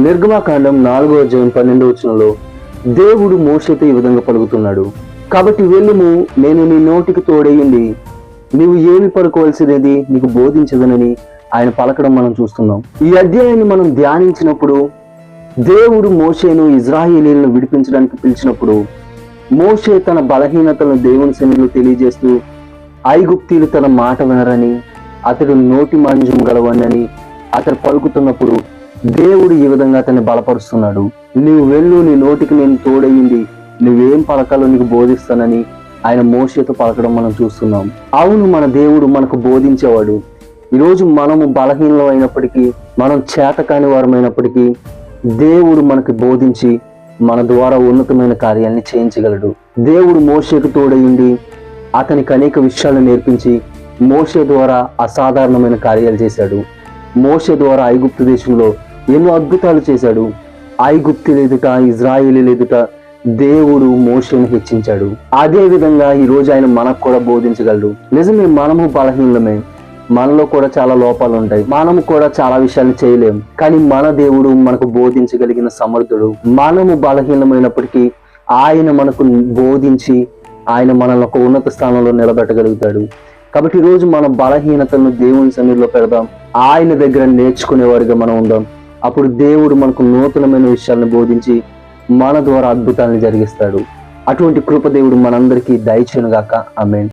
నిర్గమాకాండం 4:12 దేవుడు మోషేతో ఈ విధంగా పలుకుతున్నాడు. కాబట్టి వెళ్ళుము, నేను నీ నోటికి తోడయ్యుండి నీవు ఏమి పలుకోవలసినది నీకు బోధించదనని ఆయన పలకడం మనం చూస్తున్నాం. ఈ అధ్యాయాన్ని మనం ధ్యానించినప్పుడు దేవుడు మోషేను ఇజ్రాయేలీలను విడిపించడానికి పిలిచినప్పుడు మోషే తన బలహీనతలను దేవుని సన్నిధిలో తెలియజేస్తూ ఐగుప్తీలు తన మాట వినరని, అతడు నోటి మాంద్యం గలవని అతడు పలుకుతున్నప్పుడు దేవుడు ఈ విధంగా అతన్ని బలపరుస్తున్నాడు. నీవు వెళ్ళు, నీ నోటికి నేను తోడయ్యింది నువ్వేం పలకాలో నీకు బోధిస్తానని ఆయన మోషేతో పలకడం మనం చూస్తున్నాం. అవును, మన దేవుడు మనకు బోధించేవాడు. ఈరోజు మనము బలహీనం అయినప్పటికీ, మనం చేతకాని వారమైనప్పటికీ దేవుడు మనకు బోధించి మన ద్వారా ఉన్నతమైన కార్యాలని చేయించగలడు. దేవుడు మోషేకు తోడయ్యింది అతనికి అనేక విషయాలు నేర్పించి మోషే ద్వారా అసాధారణమైన కార్యాలు చేశాడు. మోషే ద్వారా ఐగుప్తు దేశంలో ఎన్నో అద్భుతాలు చేశాడు. ఐగుప్తుల ఎదుట, ఇజ్రాయేలీల ఎదుట దేవుడు మోషేను హెచ్చించాడు. అదే విధంగా ఈ రోజు ఆయన మనకు కూడా బోధించగలడు. నిజమే, మనము బలహీనమే, మనలో కూడా చాలా లోపాలు ఉంటాయి, మనము కూడా చాలా విషయాలు చేయలేం. కానీ మన దేవుడు మనకు బోధించగలిగిన సమర్థుడు. మనము బలహీనమైనప్పటికీ ఆయన మనకు బోధించి ఆయన మనల్ని ఒక ఉన్నత స్థానంలో నిలబెట్టగలుగుతాడు. కాబట్టి ఈరోజు మన బలహీనతలను దేవుని సన్నిధిలో పెడదాం, ఆయన దగ్గర నేర్చుకునేవాడిగా మనం ఉందాం. అప్పుడు దేవుడు మనకు నూతనమైన విషయాలను బోధించి మన ద్వారా అద్భుతాలను జరిగిస్తాడు. అటువంటి కృప దేవుడు మనందరికీ దయచేయును గాక. ఆమేన్.